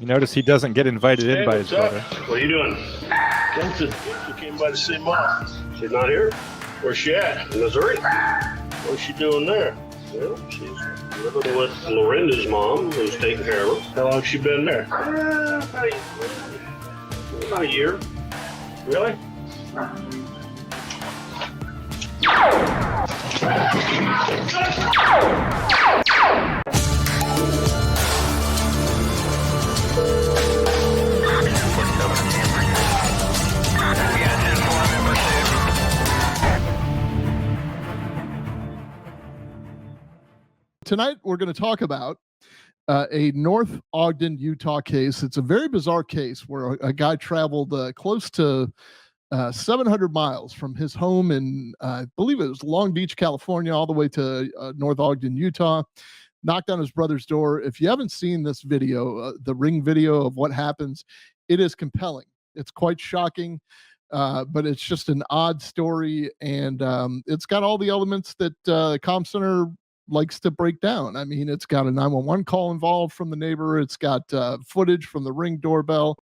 You notice he doesn't get invited in by his brother. What are you doing? Jason Kiefer came by to see Mom. She's not here? Where's she at? In Missouri? What's she doing there? Well, she's living with Lorenda's mom, who's taking care of her. How long's she been there? About a year. Really? Tonight, we're going to talk about a North Ogden, Utah case. It's a very bizarre case where a guy traveled close to 700 miles from his home in, I believe it was Long Beach, California, all the way to North Ogden, Utah, knocked on his brother's door. If you haven't seen this video, the Ring video of what happens, it is compelling. It's quite shocking, but it's just an odd story, and it's got all the elements that Comm Center likes to break down. I mean, it's got a 911 call involved from the neighbor. It's got footage from the Ring doorbell.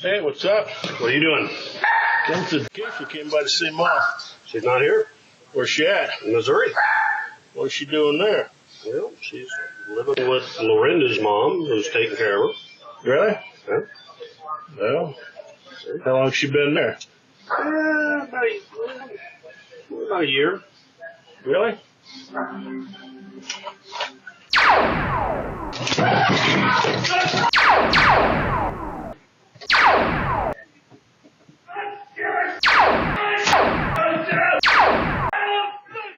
Hey, what's up? What are you doing? Jason Kiefer came by to see Mom. She's not here? Where's she at? In Missouri? What's she doing there? Well, she's living with Lorenda's mom, who's taking care of her. Really? Yeah. Well, how long's she been there? About a year. Really?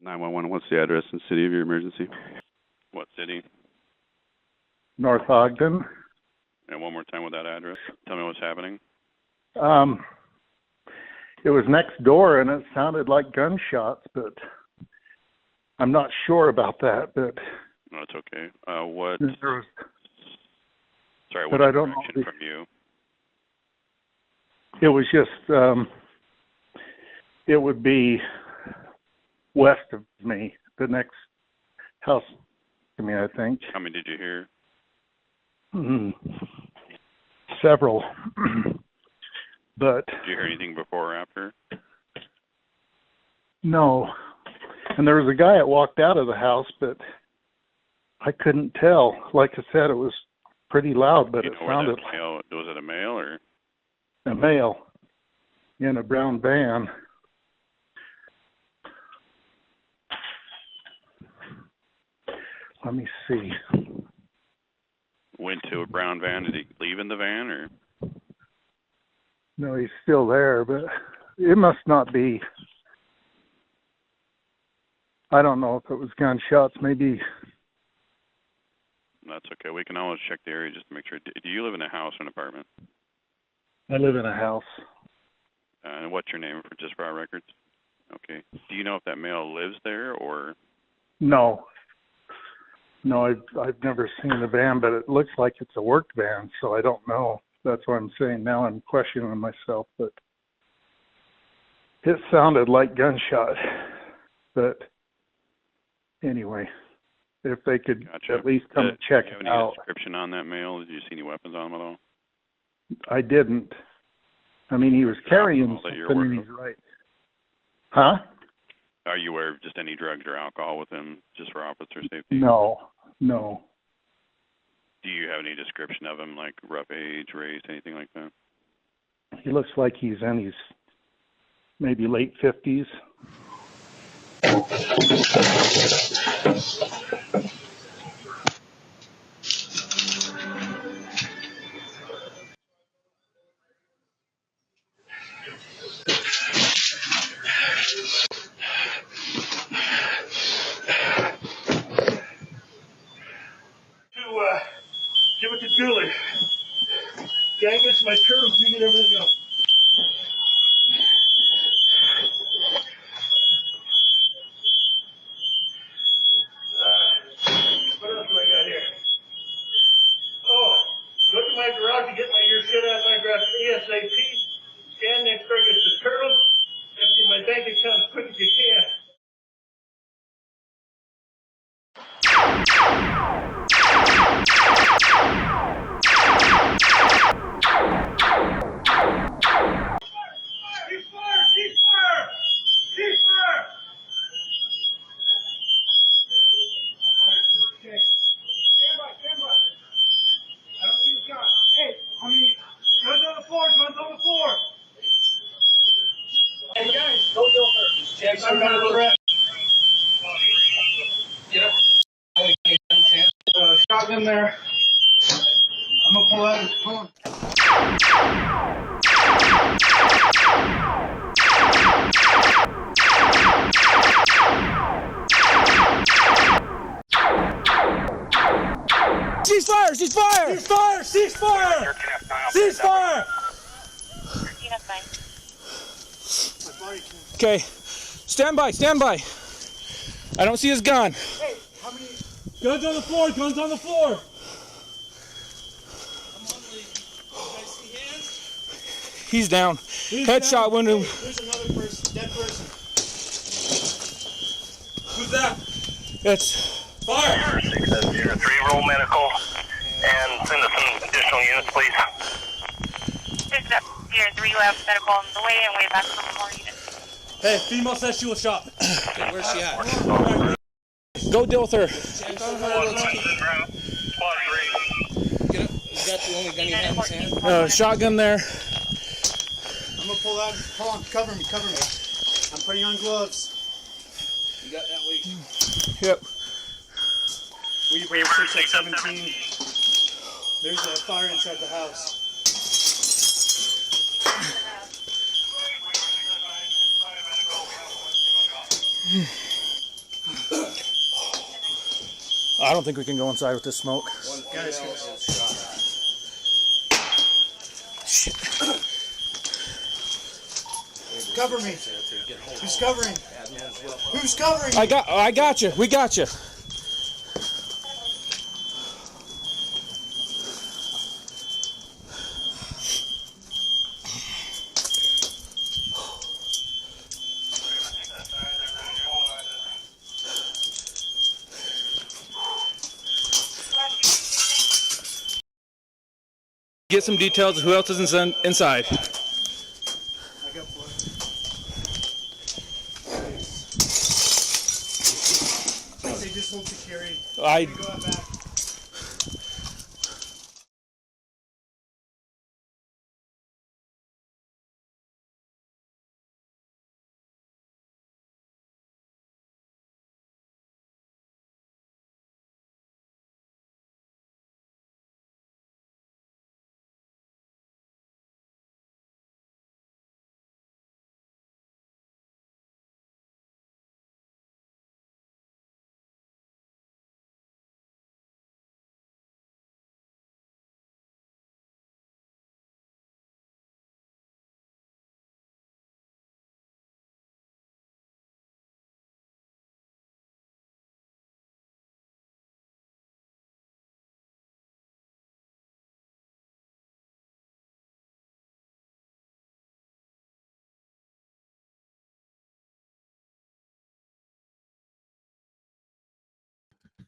911, what's the address and city of your emergency? What city? North Ogden. And one more time with that address. Tell me what's happening. It was next door and it sounded like gunshots, but I'm not sure about that. But no, it's okay. What? Sorry, what but I don't know from you? It was just it would be west of me, the next house to me, I think. How many did you hear? Several. But did you hear anything before or after? No. And there was a guy that walked out of the house, but I couldn't tell. Like I said, it was pretty loud, but it sounded like was it a male or a male in a brown van. Let me see. Went to a brown van. Did he leave in the van or? No, he's still there, but it must not be. I don't know if it was gunshots. Maybe. That's okay. We can always check the area just to make sure. Do you live in a house or an apartment? I live in a house. And what's your name for our records? Okay. Do you know if that male lives there or? No. No, I've never seen the van, but it looks like it's a work van, so I don't know. That's what I'm saying. Now I'm questioning myself, but it sounded like gunshot. But anyway, if they could at least come and check it out. Do you have any description on that male? Did you see any weapons on him at all? I didn't. I mean, he was carrying something and he's right. Huh? Are you aware of just any drugs or alcohol with him, just for officer safety? No. Do you have any description of him, like rough age, race, anything like that? He looks like he's in his maybe late 50s. blankets, my turtles, you get everything else. What else do I got here? Oh, go to my garage and get your shit out of my garage ASAP. Scan next door, get the turtles, empty my bank account as quick as you can. Shotgun there. I'm gonna pull out his phone. Ceasefire! Ceasefire! Ceasefire! Ceasefire! Ceasefire! Okay, stand by, stand by. I don't see his gun. Hey, how many? Guns on the floor, guns on the floor. I'm on the. You guys see hands? He's down. Headshot wound. Hey, there's another person, dead person. Who's that? It's fire. 603, roll medical, and send us some additional units, please. 603, you have medical on the way and way back from more units. Hey, female says she was shot. Okay, where's she at? Go deal with her. Squad 3. Is that the only gun he had in his hand? Shotgun there. I'm gonna pull out. Hold on, cover me, cover me. I'm putting on gloves. You got that week? Yep. We 617. There's a fire inside the house. I don't think we can go inside with this smoke. Guys, Shit. cover me. Who's covering? Who's covering? I got you. We got you. Get some details of who else is inside. I got blood. They just hold security. Go out back.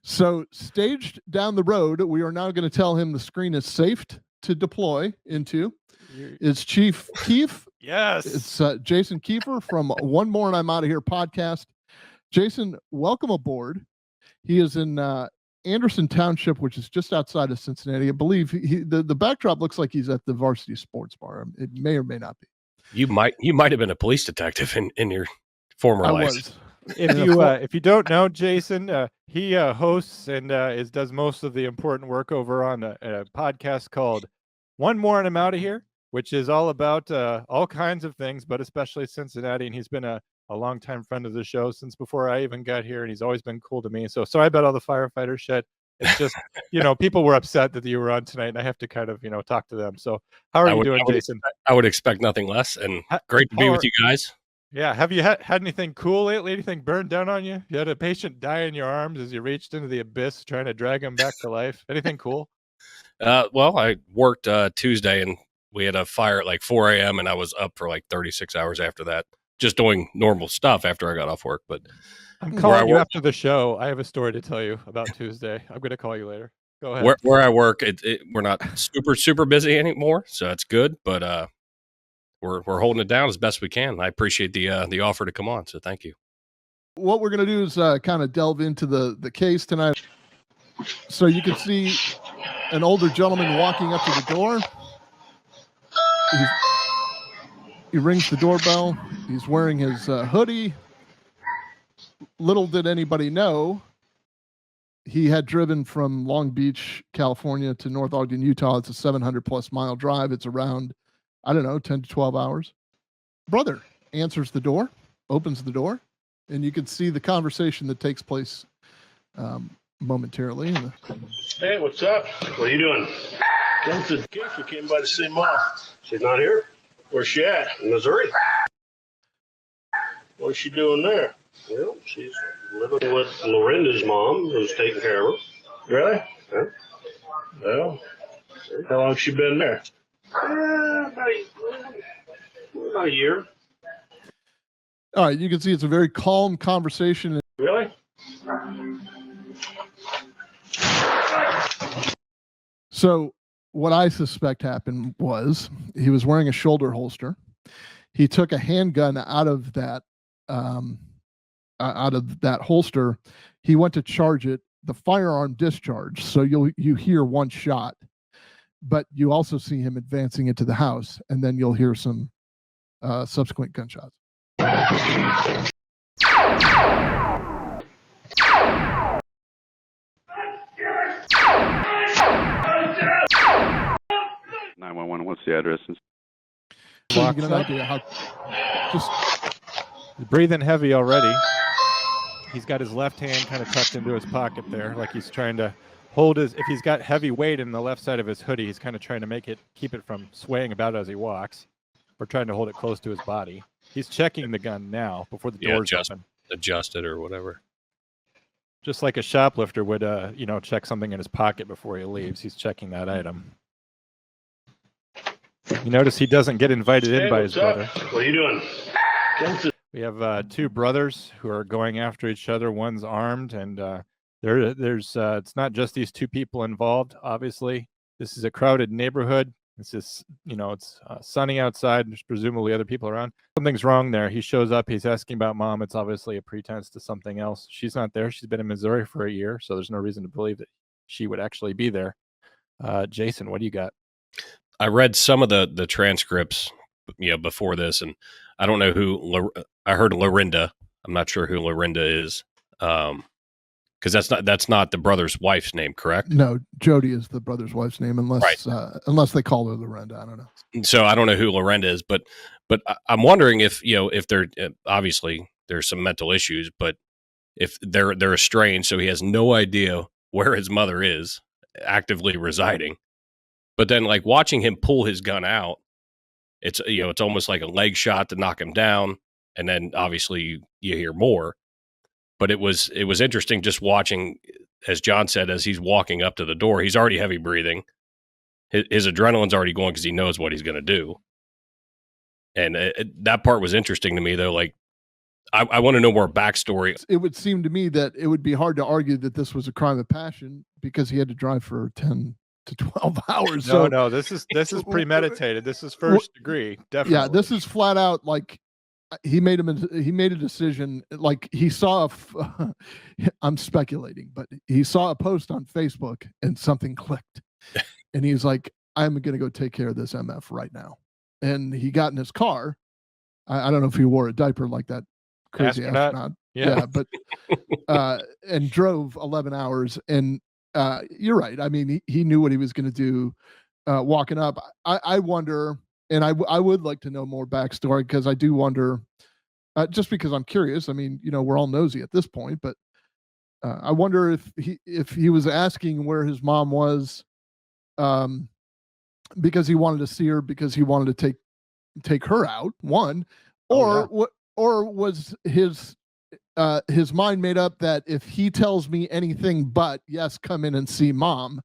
So staged down the road, we are now going to tell him the screen is safe to deploy into. It's Chief Kief. Yes. It's Jason Kiefer from One More and I'm Out of Here podcast. Jason, welcome aboard. He is in Anderson Township, which is just outside of Cincinnati. I believe the backdrop looks like he's at the Varsity Sports Bar. It may or may not be. You might have been a police detective in your former life. Was. If you don't know Jason, he hosts and does most of the important work over on a podcast called One More and I'm Out of Here, which is all about all kinds of things, but especially Cincinnati. And he's been a longtime friend of the show since before I even got here, and he's always been cool to me. So sorry about all the firefighter shit. It's just, people were upset that you were on tonight, and I have to kind of, talk to them. So how are you doing, Jason? I would expect nothing less, and great to be with you guys. Yeah. Have you had anything cool lately? Anything burned down on you? You had a patient die in your arms as you reached into the abyss trying to drag him back to life. Anything cool? Well, I worked Tuesday, and we had a fire at like 4 a.m., and I was up for like 36 hours after that, just doing normal stuff after I got off work. But I'm calling you after the show. I have a story to tell you about Tuesday. I'm going to call you later. Go ahead. Where I work, we're not super busy anymore, so that's good. But we're holding it down as best we can. I appreciate the offer to come on, so thank you. What we're going to do is kind of delve into the case tonight. So you can see an older gentleman walking up to the door. He rings the doorbell. He's wearing his hoodie. Little did anybody know, he had driven from Long Beach, California to North Ogden, Utah. It's a 700+ mile drive. It's around, 10 to 12 hours. Brother answers the door, opens the door, and you can see the conversation that takes place momentarily. Hey, what's up? What are you doing? Chief Kief came by to see Mom. She's not here? Where's she at? In Missouri? What's she doing there? Well, she's living with Lorinda's mom, who's taking care of her. Really? Yeah. Well, how long's she been there? About a year. All right, you can see it's a very calm conversation. Really? So what I suspect happened was he was wearing a shoulder holster. He took a handgun out of that holster. He went to charge it. The firearm discharged. So you hear one shot, but you also see him advancing into the house, and then you'll hear some subsequent gunshots. 911. What's the address? So you get an idea how just he's breathing heavy already. He's got his left hand kind of tucked into his pocket there, like he's trying to hold if he's got heavy weight in the left side of his hoodie, he's kind of trying to keep it from swaying about as he walks, or trying to hold it close to his body. He's checking the gun now before the doors open. Adjust it or whatever. Just like a shoplifter would, check something in his pocket before he leaves. He's checking that item. You notice he doesn't get invited in by his brother. What are you doing? We have two brothers who are going after each other. One's armed, and there's it's not just these two people involved. Obviously, this is a crowded neighborhood. This is, it's sunny outside. There's presumably other people around. Something's wrong there. He shows up. He's asking about Mom. It's obviously a pretense to something else. She's not there. She's been in Missouri for a year, so there's no reason to believe that she would actually be there. Jason, what do you got? I read some of the transcripts, before this, and I don't know who. I heard Lorinda. I'm not sure who Lorinda is, because that's not the brother's wife's name, correct? No, Jody is the brother's wife's name, unless they call her Lorinda. I don't know. So I don't know who Lorinda is, but I'm wondering if if they're obviously there's some mental issues, but if they're estranged, so he has no idea where his mother is actively residing. But then, like, watching him pull his gun out, it's it's almost like a leg shot to knock him down, and then obviously you hear more. But it was interesting just watching, as John said, as he's walking up to the door. He's already heavy breathing. His adrenaline's already going because he knows what he's going to do. And that part was interesting to me, though. Like, I want to know more backstory. It would seem to me that it would be hard to argue that this was a crime of passion because he had to drive for 10 to 12 hours. No, this is premeditated. This is first degree, definitely. Yeah, this is flat out like he made a decision. Like he saw I'm speculating, but he saw a post on Facebook and something clicked, and he's like, "I'm going to go take care of this MF right now." And he got in his car. I don't know if he wore a diaper like that crazy astronaut. Yeah, but and drove 11 hours. And you're right. I mean, he knew what he was going to do walking up. I wonder, and I would like to know more backstory, because I do wonder, just because I'm curious. I mean, we're all nosy at this point, but I wonder if he was asking where his mom was, because he wanted to see her, because he wanted to take her out. One, or what? Or was his mind made up that if he tells me anything but yes, come in and see mom,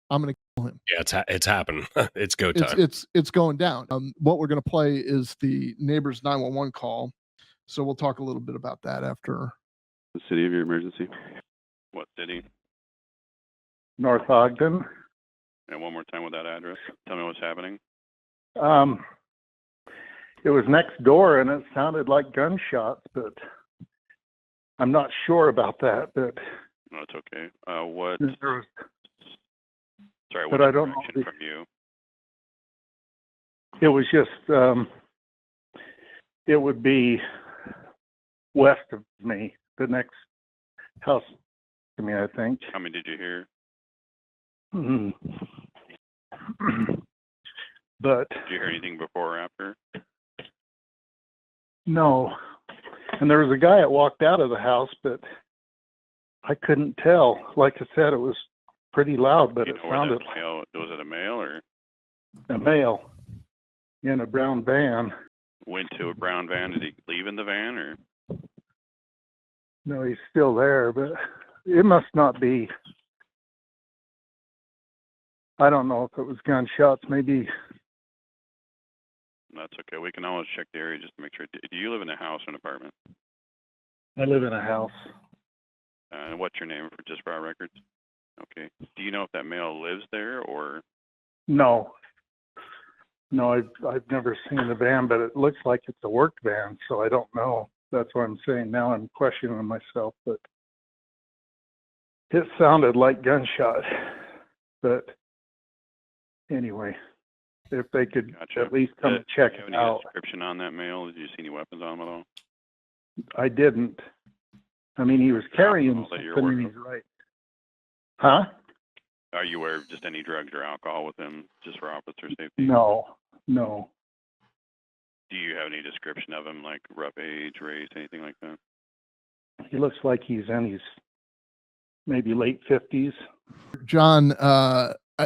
I'm going to kill him. Yeah, it's happening. It's go time. It's going down. What we're going to play is the neighbor's 911 call. So we'll talk a little bit about that after. The city of your emergency. What city? North Ogden. And one more time with that address. Tell me what's happening. It was next door, and it sounded like gunshots, but I'm not sure about that. But no, it's okay. What? Sorry, what but I don't know from you? It was just it would be west of me, the next house to me, I think. How many did you hear? But did you hear anything before or after? No. And there was a guy that walked out of the house, but I couldn't tell. Like I said, it was pretty loud, but it sounded like was it a male or a male in a brown van. Went to a brown van. Did he leave in the van or? No, he's still there, but it must not be. I don't know if it was gunshots. Maybe. That's okay. We can always check the area just to make sure. Do you live in a house or an apartment? I live in a house. And what's your name for just for our records? Okay. Do you know if that male lives there or? No. No, I've never seen the van, but it looks like it's a work van, so I don't know. That's what I'm saying. Now I'm questioning myself, but it sounded like gunshot. But anyway, if they could at least come and check it out. Do you have any description on that male? Did you see any weapons on him at all? I didn't. I mean, he was carrying something and he's right. Huh? Are you aware of just any drugs or alcohol with him, just for officer safety? No. Do you have any description of him, like rough age, race, anything like that? He looks like he's in his maybe late 50s. John,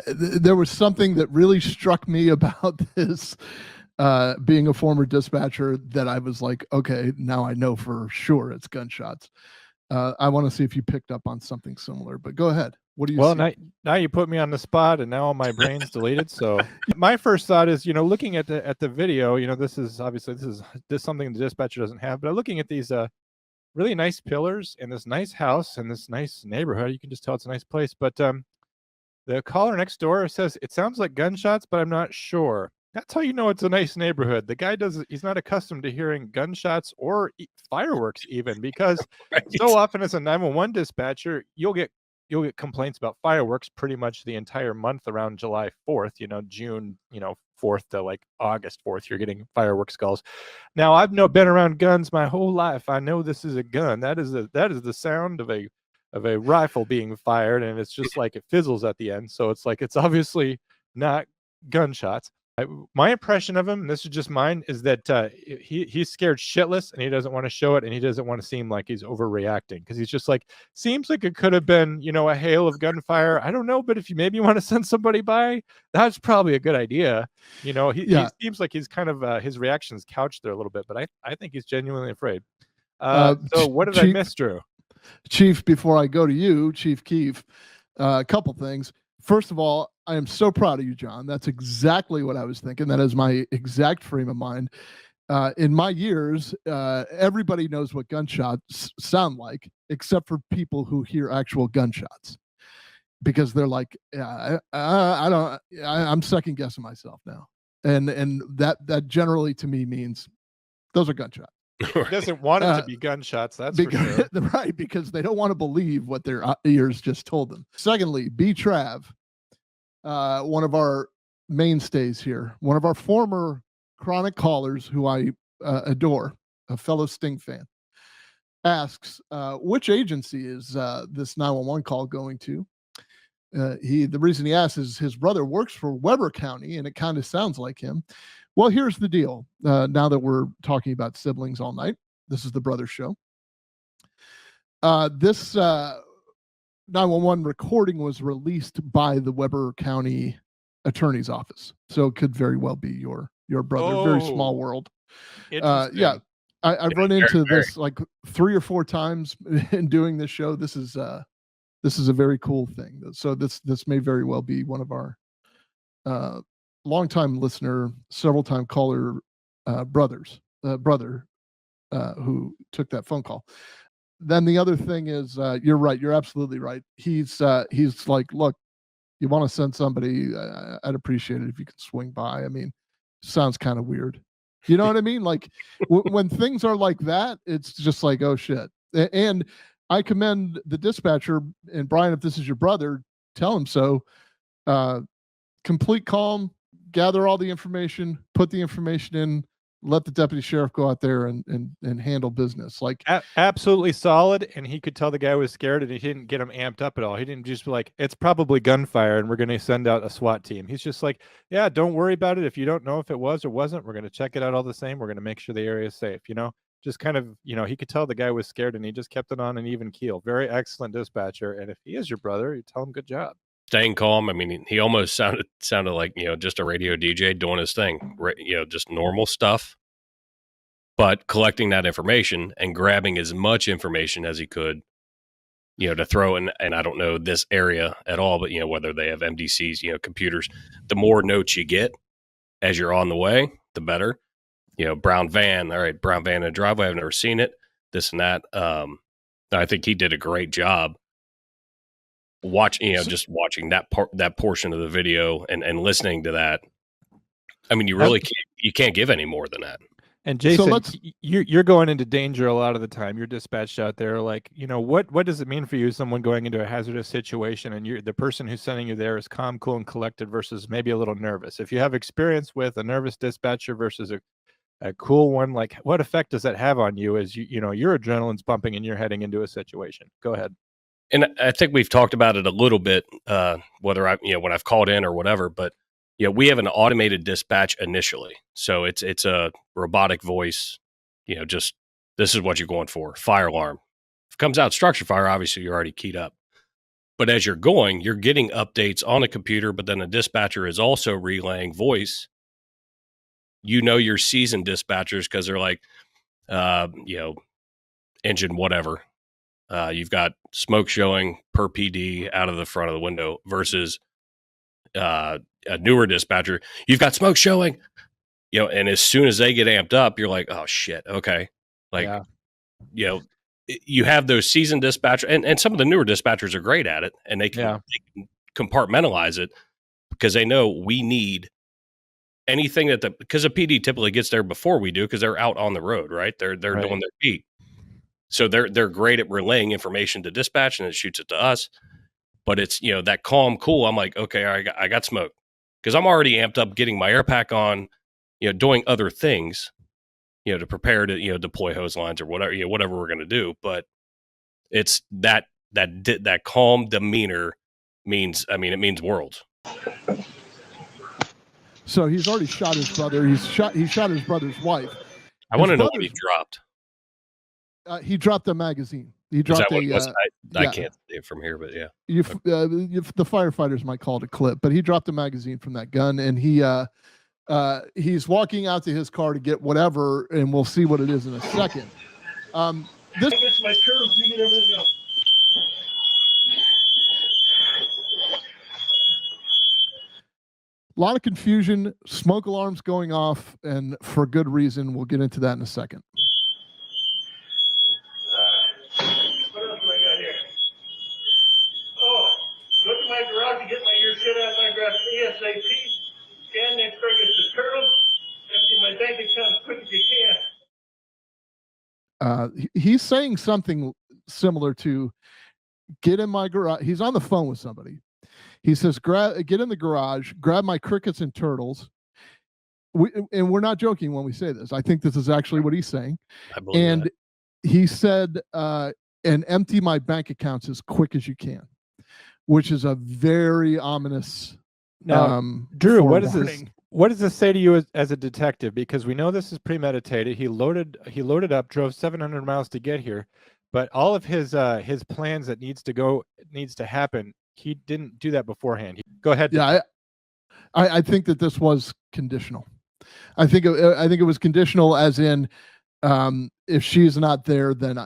there was something that really struck me about this, being a former dispatcher, that I was like, okay, now I know for sure it's gunshots. I want to see if you picked up on something similar, but go ahead. What do you see? Now you put me on the spot, and now all my brain's deleted. So my first thought is, looking at the video, this is something the dispatcher doesn't have, but looking at these really nice pillars and this nice house and this nice neighborhood, you can just tell it's a nice place. But the caller next door says it sounds like gunshots, but I'm not sure. That's how you know it's a nice neighborhood. The guy he's not accustomed to hearing gunshots or fireworks even, because so often as a 911 dispatcher, you'll get complaints about fireworks pretty much the entire month around July 4th, June, 4th to like August 4th, you're getting fireworks calls. Now, I've been around guns my whole life. I know this is a gun. That is the sound of a rifle being fired, and it's just like it fizzles at the end. So it's like, it's obviously not gunshots. My impression of him, and this is just mine, is that he's scared shitless, and he doesn't want to show it, and he doesn't want to seem like he's overreacting, because he's just like, seems like it could have been, a hail of gunfire. I don't know, but if you maybe want to send somebody by, that's probably a good idea. He seems like he's kind of his reactions couched there a little bit, but I think he's genuinely afraid. So what did I miss, Drew? Chief, before I go to you, Chief Kief, a couple things. First of all, I am so proud of you, John. That's exactly what I was thinking. That is my exact frame of mind. In my years, everybody knows what gunshots sound like, except for people who hear actual gunshots, because they're like, I'm second guessing myself now. And that generally to me means those are gunshots. He doesn't want it to be gunshots, that's for sure. Right, because they don't want to believe what their ears just told them. Secondly, B. Trav, one of our mainstays here, one of our former chronic callers who I adore, a fellow Sting fan, asks, which agency is this 911 call going to? The reason he asks is his brother works for Weber County, and it kind of sounds like him. Well, here's the deal. Now that we're talking about siblings all night, this is the brother show. This 911 recording was released by the Weber County Attorney's Office, so it could very well be your brother. Very small world. Interesting. I've run into this like 3 or 4 times in doing this show. This is a very cool thing. So this may very well be one of our longtime listener, several time caller brother who took that phone call. Then the other thing is, you're right. You're absolutely right. He's like, look, you want to send somebody, I'd appreciate it if you could swing by. I mean, sounds kind of weird. You know what I mean? Like when things are like that, it's just like, oh shit. And I commend the dispatcher, and Brian, if this is your brother, tell him so. Complete calm, gather all the information, put the information in, let the deputy sheriff go out there and handle business. Like absolutely solid. And he could tell the guy was scared, and he didn't get him amped up at all. He didn't just be like, it's probably gunfire and we're going to send out a SWAT team. He's just like, yeah, don't worry about it. If you don't know if it was or wasn't, we're going to check it out all the same. We're going to make sure the area is safe. Just kind of, he could tell the guy was scared, and he just kept it on an even keel. Very excellent dispatcher. And if he is your brother, you tell him good job. Staying calm. I mean, he almost sounded like, just a radio DJ doing his thing, just normal stuff, but collecting that information and grabbing as much information as he could, to throw in. And I don't know this area at all, but, whether they have MDCs, computers, the more notes you get as you're on the way, the better. Brown van. All right. Brown van in a driveway. I've never seen it, this and that. I think he did a great job. Just watching that portion of the video and listening to that. I mean, you can't give any more than that. And Jason, you're going into danger a lot of the time. You're dispatched out there. Like, what does it mean for you, someone going into a hazardous situation, and the person who's sending you there is calm, cool, and collected versus maybe a little nervous? If you have experience with a nervous dispatcher versus a cool one, like what effect does that have on you as your adrenaline's pumping and you're heading into a situation? Go ahead. And I think we've talked about it a little bit, whether when I've called in or whatever, but we have an automated dispatch initially. So it's a robotic voice, just this is what you're going for. Fire alarm. If it comes out structure fire, obviously you're already keyed up. But as you're going, you're getting updates on a computer, but then the dispatcher is also relaying voice. Your seasoned dispatchers, because they're like, engine whatever. You've got smoke showing per PD out of the front of the window versus a newer dispatcher. You've got smoke showing, and as soon as they get amped up, you're like, oh shit, okay. Like, you have those seasoned dispatchers, and some of the newer dispatchers are great at it, and they can compartmentalize it because they know we need anything because a PD typically gets there before we do because they're out on the road, right? They're doing their beat. So they're great at relaying information to dispatch, and it shoots it to us. But it's, that calm, cool. I'm like, okay, I got smoke because I'm already amped up getting my air pack on, doing other things, to prepare to, deploy hose lines or whatever we're going to do. But it's that calm demeanor means worlds. So he's already shot his brother. He shot his brother's wife. I want to know what he dropped. He dropped a magazine. He dropped I can't see it from here, but yeah. The firefighters might call it a clip, but he dropped a magazine from that gun, and he's walking out to his car to get whatever, and we'll see what it is in a second. This It's my turtle. You get everything else. a lot of confusion, smoke alarms going off, and for good reason. We'll get into that in a second. What else do I got here? Oh, go to my garage and get your shit out of my garage ASAP. Scan next door, get the turtles, empty my bank account as quick as you can. He's saying something similar to get in my garage. He's on the phone with somebody. He says, get in the garage, grab my crickets and turtles. And we're not joking when we say this. I think this is actually what he's saying. I believe and that. He said, and empty my bank accounts as quick as you can, which is a very ominous. Now, Drew, what does this say to you as a detective? Because we know this is premeditated. He loaded up, drove 700 miles to get here. but all of his plans that needs to happen, he didn't do that beforehand. Go ahead. Yeah, I think that this was conditional. I think it was conditional, as in, if she's not there, then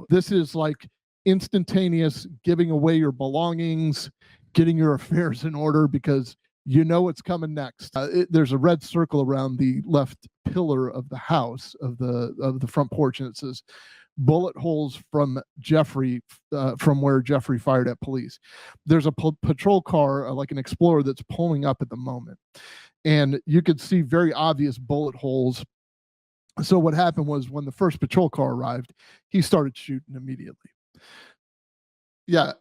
this is like instantaneous giving away your belongings, getting your affairs in order because you know what's coming next. There's a red circle around the left pillar of the house of the front porch, and it says bullet holes from Jeffrey, from where Jeffrey fired at police. There's a patrol car, like an Explorer, that's pulling up at the moment, and you could see very obvious bullet holes. So what happened was, when the first patrol car arrived, he started shooting immediately. Yeah,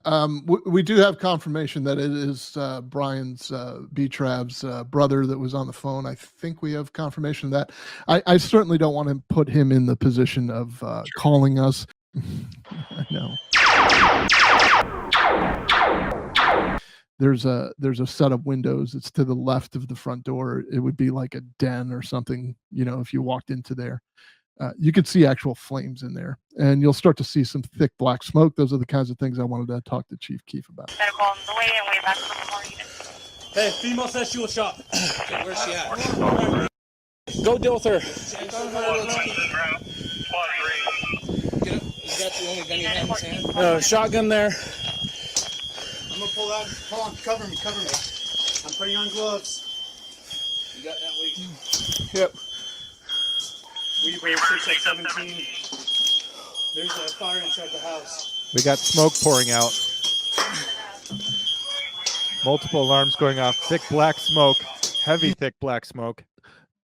we do have confirmation that it is Brian's, B-Trav's brother that was on the phone. I think we have confirmation of that. I certainly don't want to put him in the position of calling us. I know. There's a set of windows. It's to the left of the front door. It would be like a den or something, if you walked into there. You could see actual flames in there, and you'll start to see some thick black smoke. Those are the kinds of things I wanted to talk to Chief Kief about. Medical on the way and way back from more units. Hey, female says she was shot. Okay, where's she at? Go deal with her. Get up. Is that the only gun you have in his hand? Shotgun there. I'm gonna pull out. Hold on, cover me. I'm putting on gloves. You got that weight? Yep. We 617. There's a fire inside the house. We got smoke pouring out. Multiple alarms going off. Thick black smoke. Heavy, thick black smoke.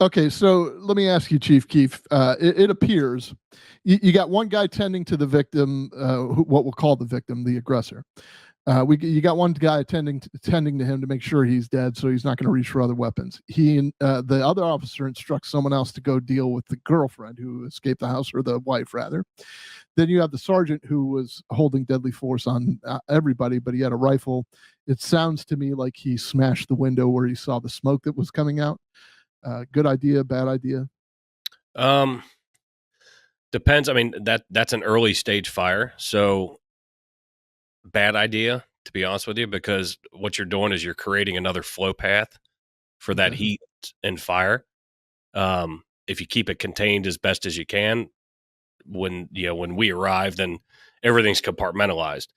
Okay, so let me ask you, Chief Kief. It appears you got one guy tending to the victim, what we'll call the victim, the aggressor. You got one guy tending to him to make sure he's dead, so he's not going to reach for other weapons. The other officer instructs someone else to go deal with the girlfriend who escaped the house, or the wife rather. Then you have the sergeant who was holding deadly force on everybody, but he had a rifle. It sounds to me like he smashed the window where he saw the smoke that was coming out. Good idea, bad idea? Depends. I mean, that's an early stage fire, so bad idea, to be honest with you, because what you're doing is you're creating another flow path for that heat and fire. If you keep it contained as best as you can, when we arrive, then everything's compartmentalized.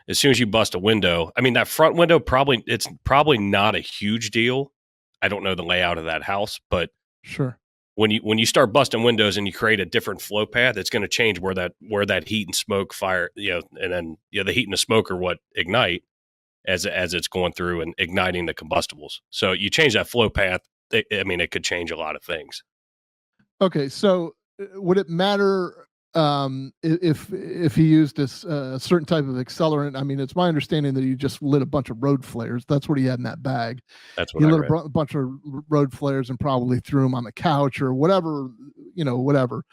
As soon as you bust a window, I mean, that front window, it's probably not a huge deal. I don't know the layout of that house, but sure. When you start busting windows and you create a different flow path, it's going to change where that heat and smoke fire, and then the heat and the smoke are what ignite as it's going through and igniting the combustibles. So you change that flow path, it could change a lot of things. Okay, so would it matter if he used a certain type of accelerant? I mean, it's my understanding that he just lit a bunch of road flares. That's what he had in that bag. That's what he lit a bunch of road flares and probably threw them on the couch or whatever, whatever.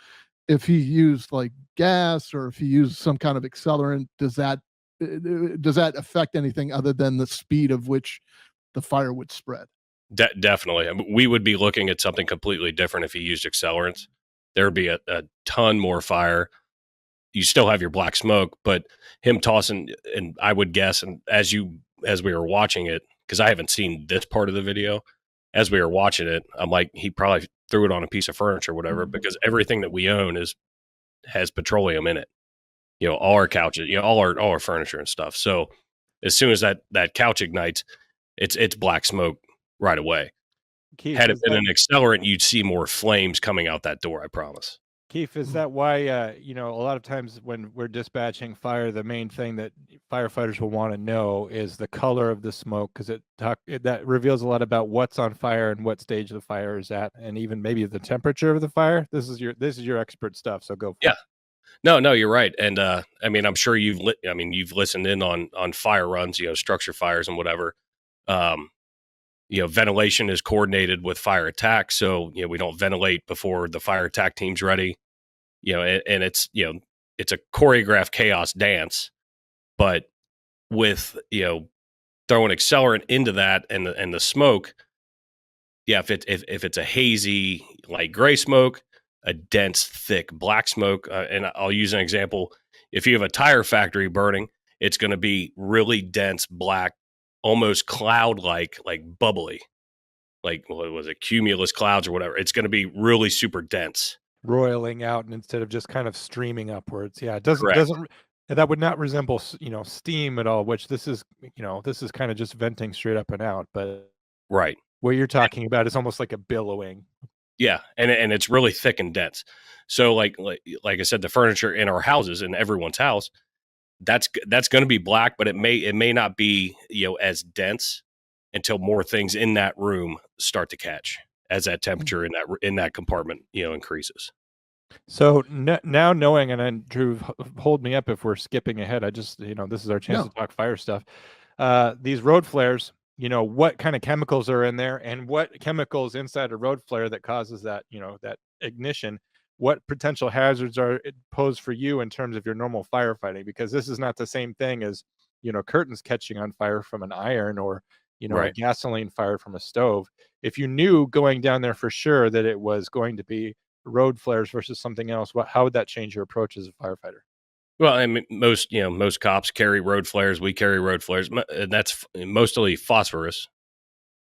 If he used like gas, or if he used some kind of accelerant, does that affect anything other than the speed of which the fire would spread? Definitely. I mean, we would be looking at something completely different if he used accelerants. There would be a ton more fire. You still have your black smoke, but him tossing, and I would guess, and as we were watching it, because I haven't seen this part of the video, as we were watching it, I'm like, he probably threw it on a piece of furniture or whatever, because everything that we own has petroleum in it. All our couches, all our furniture and stuff. So as soon as that couch ignites, it's black smoke right away. Kief, had it been an accelerant, you'd see more flames coming out that door, I promise. Kief, is that why, a lot of times when we're dispatching fire, the main thing that firefighters will want to know is the color of the smoke, because that reveals a lot about what's on fire and what stage the fire is at, and even maybe the temperature of the fire. This is your expert stuff, so go for it. No, you're right. And I'm sure you've listened in on fire runs, structure fires and whatever. Ventilation is coordinated with fire attack. So, we don't ventilate before the fire attack team's ready, and it's a choreographed chaos dance, but with, throwing accelerant into that and the smoke. Yeah. If it's a hazy, light gray smoke, a dense, thick black smoke. And I'll use an example. If you have a tire factory burning, it's going to be really dense, black, almost cloud-like, like bubbly, like what was it, cumulus clouds or whatever. It's going to be really super dense, roiling out, and instead of just kind of streaming upwards. Yeah, it Correct. doesn't that would not resemble steam at all, which this is this is kind of just venting straight up and out. But right? what you're talking about is almost like a billowing. Yeah, and it's really thick and dense. So like I said, the furniture in our houses, in everyone's house, that's going to be black, but it may not be as dense until more things in that room start to catch as that temperature in that compartment increases. So now knowing, and then Drew, hold me up if we're skipping ahead. I just this is our chance to talk fire stuff. These road flares, what kind of chemicals are in there, and what chemicals inside a road flare that causes that that ignition. What potential hazards are posed for you in terms of your normal firefighting? Because this is not the same thing as curtains catching on fire from an iron, or Right. a gasoline fire from a stove. If you knew going down there for sure that it was going to be road flares versus something else, how would that change your approach as a firefighter? Well, I mean, most cops carry road flares. We carry road flares, and that's mostly phosphorus.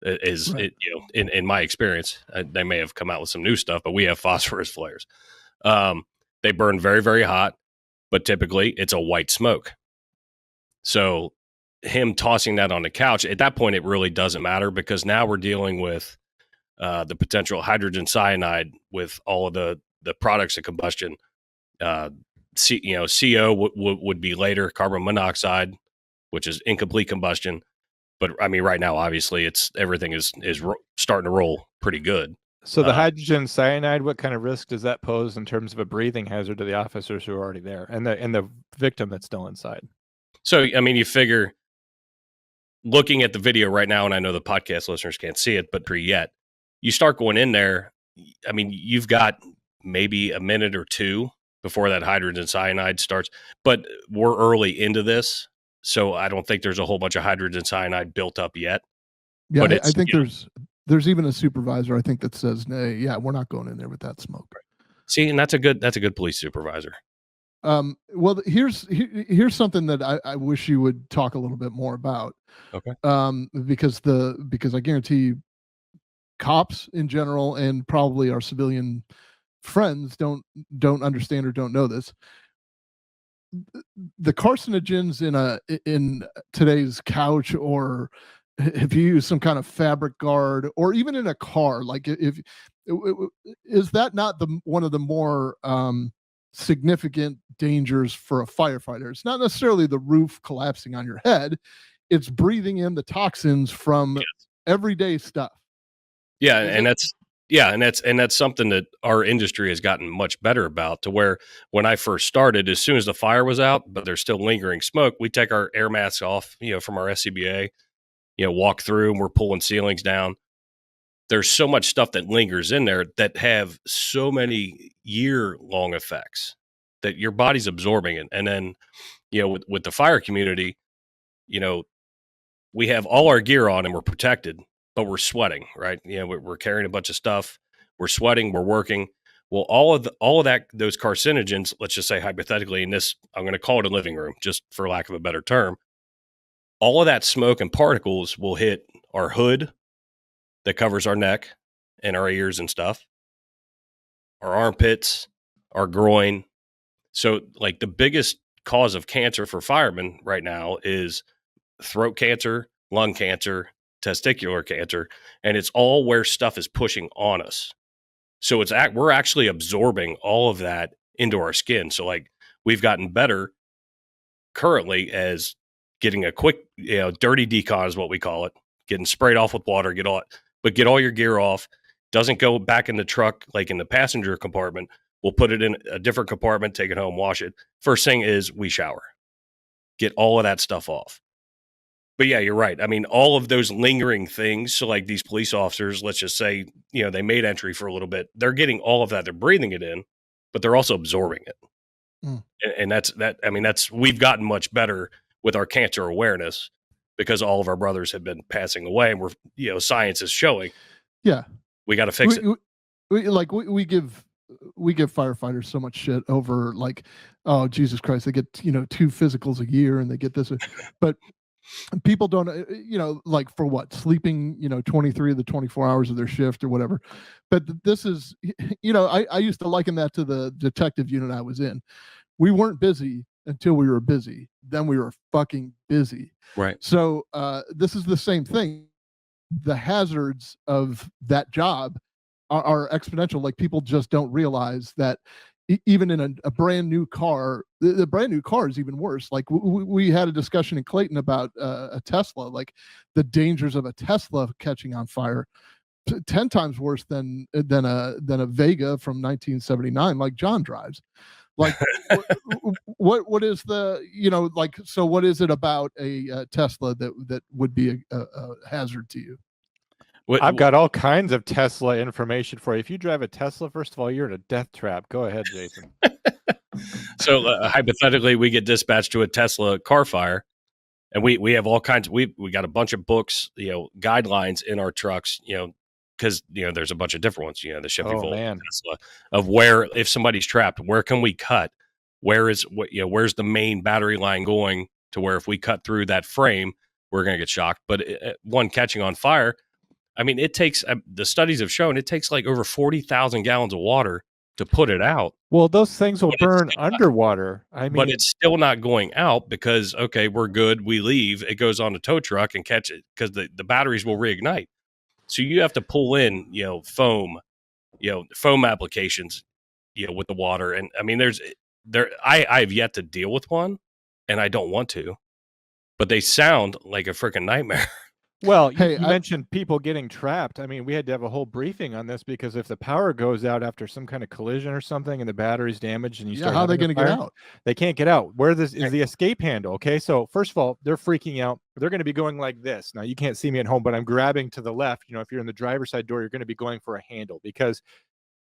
Is Right. it, in my experience, they may have come out with some new stuff, but we have phosphorus flares. They burn very, very hot, but typically it's a white smoke. So him tossing that on the couch, at that point, it really doesn't matter, because now we're dealing with the potential hydrogen cyanide with all of the products of combustion. CO would be later, carbon monoxide, which is incomplete combustion. But I mean, right now, obviously, everything is starting to roll pretty good. So the hydrogen cyanide, what kind of risk does that pose in terms of a breathing hazard to the officers who are already there, and the victim that's still inside? So I mean, you figure, looking at the video right now, and I know the podcast listeners can't see it, but yet you start going in there. I mean, you've got maybe a minute or two before that hydrogen cyanide starts, but we're early into this, so I don't think there's a whole bunch of hydrogen cyanide built up yet. Yeah, But I think there's even a supervisor, I think, that says, "No, yeah, we're not going in there with that smoke." See, and that's a good police supervisor. Well, here's something that I wish you would talk a little bit more about. Okay. Because I guarantee you, cops in general, and probably our civilian friends don't understand or don't know this. The carcinogens in today's couch, or if you use some kind of fabric guard, or even in a car, like is that not one of the more significant dangers for a firefighter? It's not necessarily the roof collapsing on your head. It's breathing in the toxins from everyday stuff. Yeah, and that's something that our industry has gotten much better about, to where when I first started, as soon as the fire was out, but there's still lingering smoke, we take our air masks off, from our SCBA, walk through, and we're pulling ceilings down. There's so much stuff that lingers in there that have so many year-long effects that your body's absorbing it. And then, with the fire community, we have all our gear on and we're protected, but we're sweating, right? We're carrying a bunch of stuff. We're sweating. We're working. Well, all of that, those carcinogens, let's just say hypothetically, in this, I'm going to call it a living room, just for lack of a better term. All of that smoke and particles will hit our hood that covers our neck and our ears and stuff, our armpits, our groin. So, like, the biggest cause of cancer for firemen right now is throat cancer, lung cancer, testicular cancer, and it's all where stuff is pushing on us. So we're actually absorbing all of that into our skin. So, like, we've gotten better currently as getting a quick, dirty decon is what we call it, getting sprayed off with water, get all your gear off. Doesn't go back in the truck, like in the passenger compartment. We'll put it in a different compartment, take it home, wash it. First thing is we shower, get all of that stuff off. But yeah, you're right. I mean, all of those lingering things. So, like, these police officers, let's just say, they made entry for a little bit. They're getting all of that. They're breathing it in, but they're also absorbing it. Mm. And that's we've gotten much better with our cancer awareness, because all of our brothers have been passing away, and we're, science is showing. Yeah. We got to fix it. We give we give firefighters so much shit over like, oh Jesus Christ, they get 2 physicals a year and they get this, but people don't, like for what, sleeping 23 of the 24 hours of their shift or whatever. But this is, I used to liken that to the detective unit I was in. We weren't busy until we were busy. Then we were fucking busy. Right. So this is the same thing. The hazards of that job are exponential. Like people just don't realize that even in a brand new car, the brand new car is even worse. Like we had a discussion in Clayton about a Tesla, like the dangers of a Tesla catching on fire, 10 times worse than a Vega from 1979, like John drives. Like what is the like, so what is it about a Tesla that would be a hazard to you? I've got all kinds of Tesla information for you. If you drive a Tesla, first of all, you're in a death trap. Go ahead, Jason. So hypothetically, we get dispatched to a Tesla car fire, and we have all kinds. We got a bunch of books, guidelines in our trucks, because there's a bunch of different ones. The Chevy Volt, Tesla, of where if somebody's trapped, where can we cut? Where's the main battery line going to where if we cut through that frame, we're going to get shocked. But one catching on fire. I mean, it takes, the studies have shown, it takes like over 40,000 gallons of water to put it out. Well, those things will burn underwater. But it's still not going out because, okay, we're good. We leave. It goes on a tow truck and catch it because the batteries will reignite. So you have to pull in, foam applications, with the water. And I mean, I have yet to deal with one and I don't want to, but they sound like a freaking nightmare. Well, you mentioned people getting trapped. I mean, we had to have a whole briefing on this because if the power goes out after some kind of collision or something and the battery's damaged and you start, how are they going to get out? They can't get out. Where is the escape handle? Okay, so first of all, they're freaking out. They're going to be going like this. Now, you can't see me at home, but I'm grabbing to the left. If you're in the driver's side door, you're going to be going for a handle because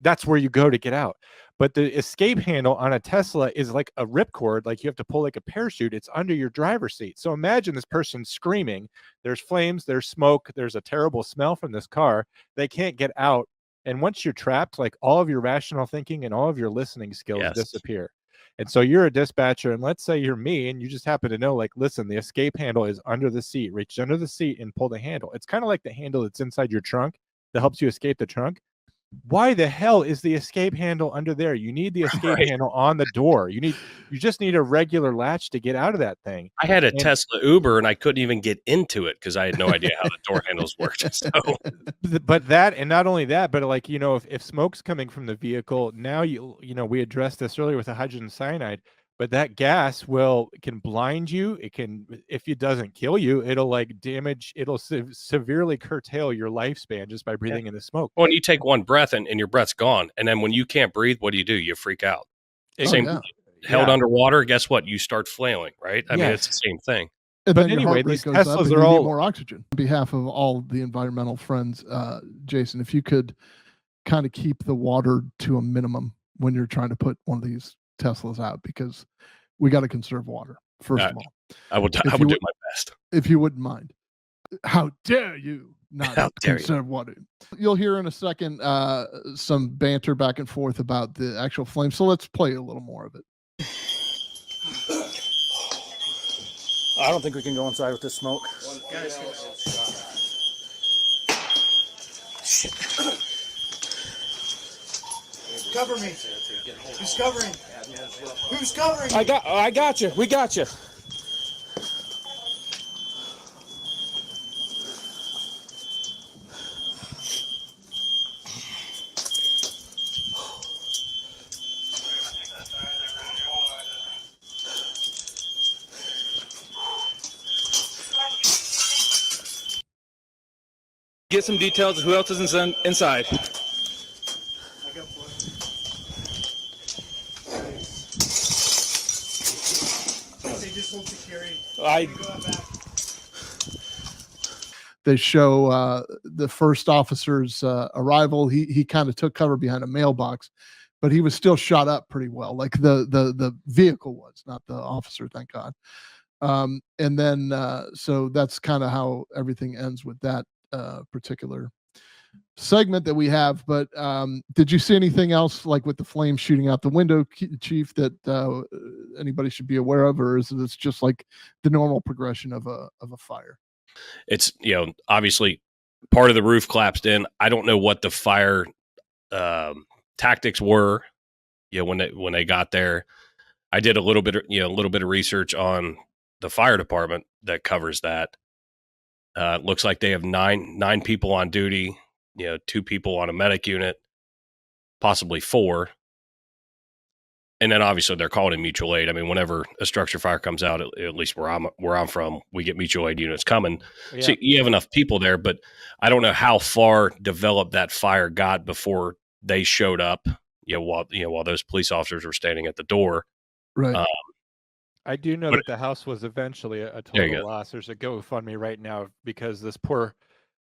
that's where you go to get out. But the escape handle on a Tesla is like a ripcord, like you have to pull like a parachute. It's under your driver's seat. So imagine this person screaming. There's flames, there's smoke, there's a terrible smell from this car. They can't get out. And once you're trapped, like all of your rational thinking and all of your listening skills disappear. And so you're a dispatcher, and let's say you're me, and you just happen to know, like, listen, the escape handle is under the seat. Reach under the seat and pull the handle. It's kind of like the handle that's inside your trunk that helps you escape the trunk. Why the hell is the escape handle under there? You need the escape handle on the door. You just need a regular latch to get out of that thing. I had a Tesla Uber and I couldn't even get into it because I had no idea how the door handles worked. So. But that, and not only that, but like, if smoke's coming from the vehicle, now we addressed this earlier with the hydrogen cyanide, but that gas can blind you. It can, if it doesn't kill you, it'll severely curtail your lifespan just by breathing in the smoke. Well, and you take one breath and your breath's gone. And then when you can't breathe, what do? You freak out. Held underwater, guess what? You start flailing, right? I mean, it's the same thing. But anyway, these Teslas are all more oxygen. On behalf of all the environmental friends, Jason, if you could kind of keep the water to a minimum when you're trying to put one of these Teslas out, because we got to conserve water. First of all, I would do my best. If you wouldn't mind. How dare you not conserve water? You'll hear in a second some banter back and forth about the actual flame. So let's play a little more of it. I don't think we can go inside with this smoke. Cover me. Who's covering? Who's covering? I got you. We got you. Get some details of who else is inside. They show the first officer's arrival. He kind of took cover behind a mailbox, but he was still shot up pretty well. Like the vehicle was, not the officer, thank God. And then so that's kind of how everything ends with that particular segment that we have, but did you see anything else like with the flames shooting out the window, Chief, that anybody should be aware of, or is this just like the normal progression of a fire? It's, obviously part of the roof collapsed in. I don't know what the fire tactics were, when they got there. I did a little bit of research on the fire department that covers that. Looks like they have nine people on duty, 2 people on a medic unit, possibly 4. And then obviously they're calling in mutual aid. I mean, whenever a structure fire comes out, at least where I'm from, we get mutual aid units coming. Yeah. So you have enough people there, but I don't know how far developed that fire got before they showed up, while those police officers were standing at the door. Right. I do know that the house was eventually a total loss. There's a GoFundMe right now because this poor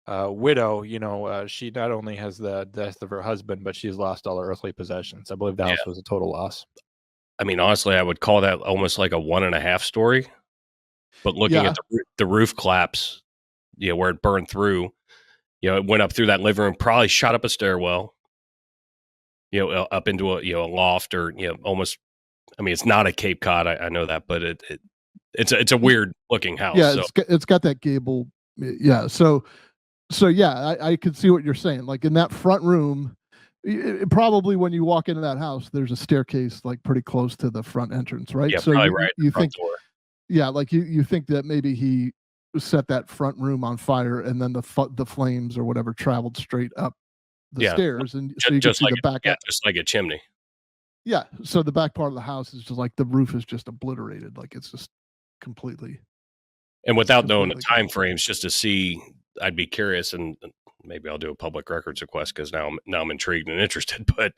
widow, she not only has the death of her husband, but she's lost all her earthly possessions. I believe the house was a total loss. I mean, honestly, I would call that almost like a 1.5 story. But looking at the roof collapse, where it burned through, it went up through that living room, probably shot up a stairwell, up into a loft, or almost. I mean, it's not a Cape Cod, I know that, but it's a weird looking house. Yeah, it's got that gable. Yeah, so yeah, I could see what you're saying. Like in that front room, probably when you walk into that house, there's a staircase like pretty close to the front entrance, right? Yeah, so probably right. You think, yeah, like you think that maybe he set that front room on fire, and then the flames or whatever traveled straight up the stairs, and so you can see the back. Just like a chimney. Yeah, so the back part of the house is just like the roof is just obliterated, like it's just completely. And without knowing the time frames, just to see, I'd be curious, and maybe I'll do a public records request because now I'm intrigued and interested. But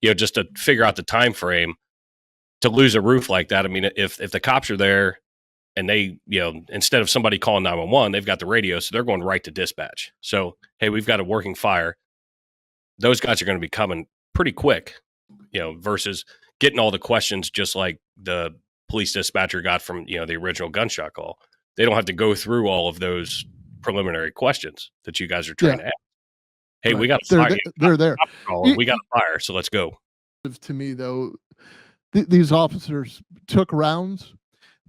just to figure out the time frame to lose a roof like that. I mean, if the cops are there and they, instead of somebody calling 911, they've got the radio, so they're going right to dispatch. So hey, we've got a working fire. Those guys are going to be coming pretty quick. Versus getting all the questions just like the police dispatcher got from, the original gunshot call. They don't have to go through all of those preliminary questions that you guys are trying to ask. Hey, we got a fire. They're there. We got a fire, so let's go. To me, though, these officers took rounds.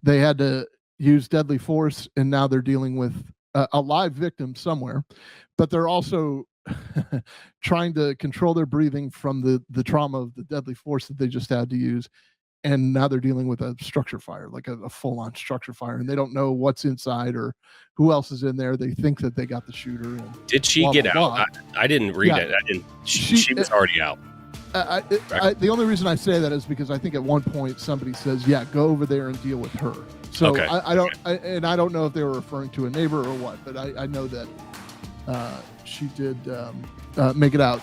They had to use deadly force, and now they're dealing with a live victim somewhere. But they're also trying to control their breathing from the trauma of the deadly force that they just had to use, and now they're dealing with a structure fire, like a full-on structure fire, and they don't know what's inside or who else is in there. They think that they got the shooter. And did she get out? I didn't read it. I didn't. She was already out. The only reason I say that is because I think at one point somebody says, "Yeah, go over there and deal with her." So okay. I don't know if they were referring to a neighbor or what, but I know that she did make it out.